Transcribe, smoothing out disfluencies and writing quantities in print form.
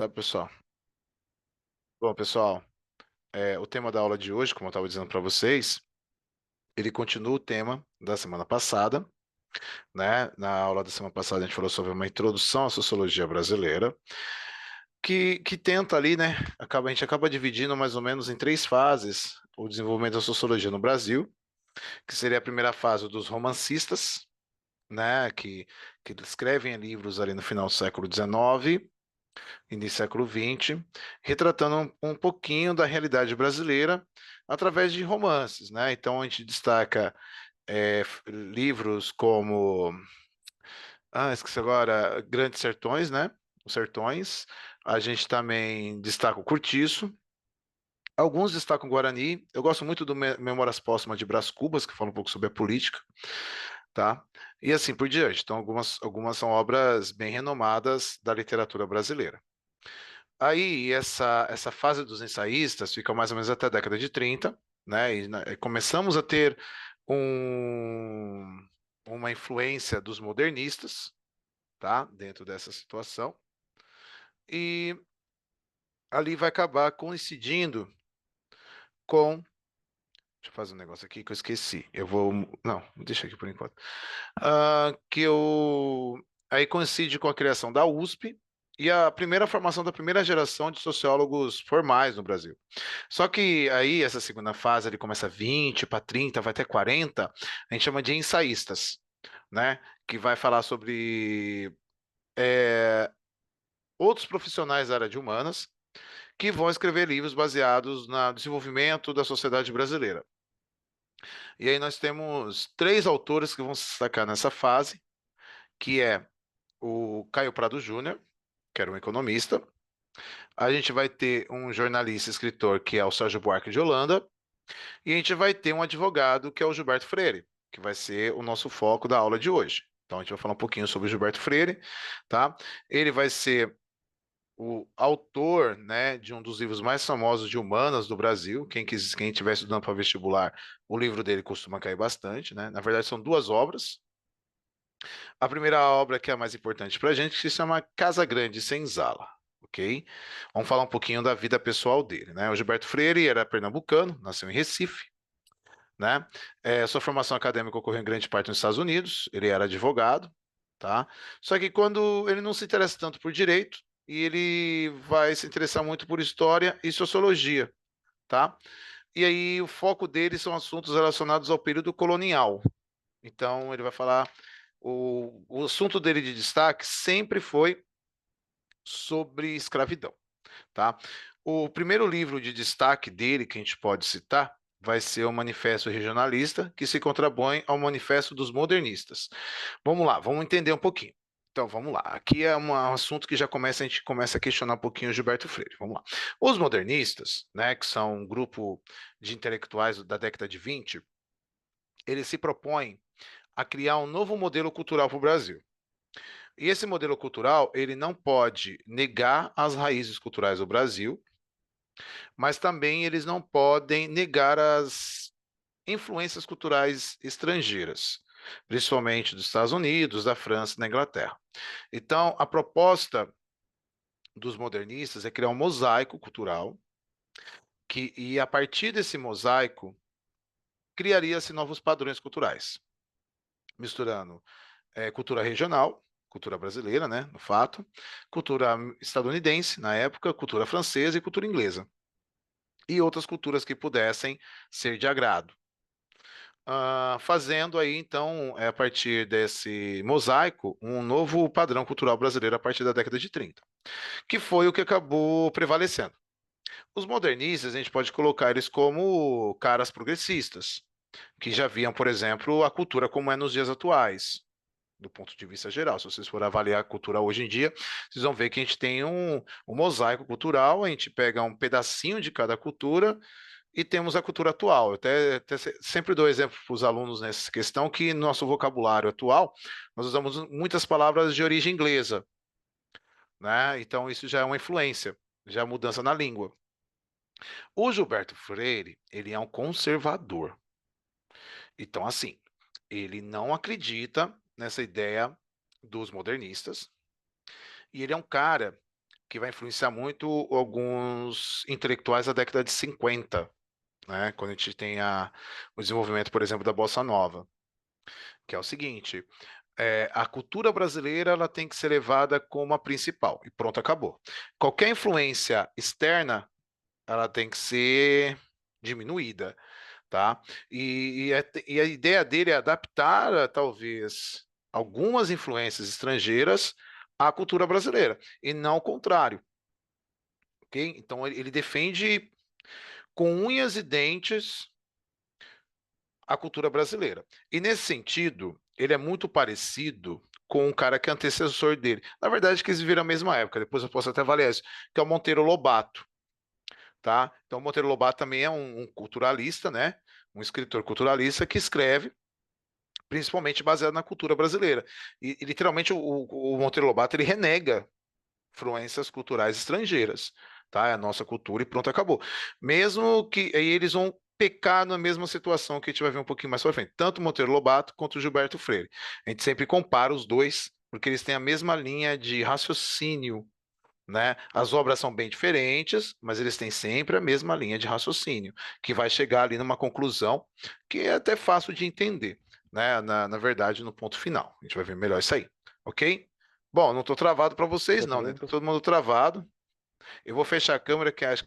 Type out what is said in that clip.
Tá, pessoal? Bom, pessoal, o tema da aula de hoje, como eu estava dizendo para vocês, ele continua o tema da semana passada, né? Na aula da semana passada a gente falou sobre uma introdução à sociologia brasileira, que tenta ali, né? A gente acaba dividindo mais ou menos em três fases o desenvolvimento da sociologia no Brasil, que seria a primeira fase dos romancistas, né? Que escrevem livros ali no final do século XIX, início do século XX, retratando um pouquinho da realidade brasileira através de romances, né? Então a gente destaca livros como, esqueci agora, Grandes Sertões, né? Os Sertões. A gente também destaca o Cortiço. Alguns destacam o Guarani. Eu gosto muito do Memórias Póstumas de Brás Cubas, que fala um pouco sobre a política, tá? E assim por diante. Então, algumas são obras bem renomadas da literatura brasileira. Aí, essa fase dos ensaístas fica mais ou menos até a década de 30, né? E começamos a ter uma influência dos modernistas, tá? Dentro dessa situação. E ali vai acabar coincidindo com. Deixa eu fazer um negócio aqui que eu esqueci. Eu vou. Não, deixa aqui por enquanto. Que eu aí coincide com a criação da USP e a primeira formação da primeira geração de sociólogos formais no Brasil. Só que aí essa segunda fase ele começa 20 para 30, vai até 40, a gente chama de ensaístas, né? Que vai falar sobre outros profissionais da área de humanas que vão escrever livros baseados no desenvolvimento da sociedade brasileira. E aí nós temos três autores que vão se destacar nessa fase, que é o Caio Prado Júnior, que era um economista. A gente vai ter um jornalista e escritor, que é o Sérgio Buarque de Holanda. E a gente vai ter um advogado, que é o Gilberto Freire, que vai ser o nosso foco da aula de hoje. Então a gente vai falar um pouquinho sobre o Gilberto Freire, tá? Ele vai ser o autor, né, de um dos livros mais famosos de humanas do Brasil. Quem estiver estudando para vestibular, o livro dele costuma cair bastante, né? Na verdade, são duas obras. A primeira obra, que é a mais importante para a gente, que se chama Casa Grande Senzala, ok? Vamos falar um pouquinho da vida pessoal dele, né? O Gilberto Freire era pernambucano, nasceu em Recife, né? Sua formação acadêmica ocorreu em grande parte nos Estados Unidos, ele era advogado, tá? Só que quando ele não se interessa tanto por direito, e ele vai se interessar muito por história e sociologia, tá? E aí o foco dele são assuntos relacionados ao período colonial. Então ele vai falar, o assunto dele de destaque sempre foi sobre escravidão, tá? O primeiro livro de destaque dele que a gente pode citar vai ser o Manifesto Regionalista, que se contrapõe ao Manifesto dos Modernistas. Vamos lá, vamos entender um pouquinho. Então, vamos lá. Aqui é um assunto que a gente começa a questionar um pouquinho o Gilberto Freire. Vamos lá. Os modernistas, né, que são um grupo de intelectuais da década de 20, eles se propõem a criar um novo modelo cultural para o Brasil. E esse modelo cultural, ele não pode negar as raízes culturais do Brasil, mas também eles não podem negar as influências culturais estrangeiras, principalmente dos Estados Unidos, da França e da Inglaterra. Então, a proposta dos modernistas é criar um mosaico cultural e a partir desse mosaico criaria-se novos padrões culturais, misturando cultura regional, cultura brasileira, né, no fato, cultura estadunidense na época, cultura francesa e cultura inglesa, e outras culturas que pudessem ser de agrado. Fazendo aí, então, a partir desse mosaico, um novo padrão cultural brasileiro a partir da década de 30, que foi o que acabou prevalecendo. Os modernistas, a gente pode colocar eles como caras progressistas, que já viam, por exemplo, a cultura como é nos dias atuais, do ponto de vista geral. Se vocês forem avaliar a cultura hoje em dia, vocês vão ver que a gente tem um mosaico cultural, a gente pega um pedacinho de cada cultura e temos a cultura atual. Até sempre dou exemplo para os alunos nessa questão que no nosso vocabulário atual nós usamos muitas palavras de origem inglesa, né? Então isso já é uma influência, já é mudança na língua. O Gilberto Freire, ele é um conservador. Então, assim, ele não acredita nessa ideia dos modernistas e ele é um cara que vai influenciar muito alguns intelectuais da década de 50, né? Quando a gente tem o desenvolvimento, por exemplo, da Bossa Nova, que é o seguinte: a cultura brasileira ela tem que ser levada como a principal, e pronto, acabou. Qualquer influência externa, ela tem que ser diminuída, tá? E a ideia dele é adaptar, talvez, algumas influências estrangeiras à cultura brasileira, e não o contrário, ok? Então, ele defende com unhas e dentes a cultura brasileira. E nesse sentido, ele é muito parecido com um cara que é antecessor dele. Na verdade, que eles viram a mesma época, depois eu posso até valer isso, que é o Monteiro Lobato, tá? Então, o Monteiro Lobato também é um culturalista, né? Um escritor culturalista que escreve principalmente baseado na cultura brasileira. E literalmente o Monteiro Lobato ele renega influências culturais estrangeiras, tá? É a nossa cultura e pronto, acabou. Mesmo que aí eles vão pecar na mesma situação que a gente vai ver um pouquinho mais para frente, tanto o Monteiro Lobato quanto o Gilberto Freire. A gente sempre compara os dois, porque eles têm a mesma linha de raciocínio, né? As obras são bem diferentes, mas eles têm sempre a mesma linha de raciocínio, que vai chegar ali numa conclusão que é até fácil de entender, né? Na verdade, no ponto final. A gente vai ver melhor isso aí, ok? Bom, não estou travado para vocês, Pô, tá não, né? bem, Tá todo mundo travado. Eu vou fechar a câmera, que acho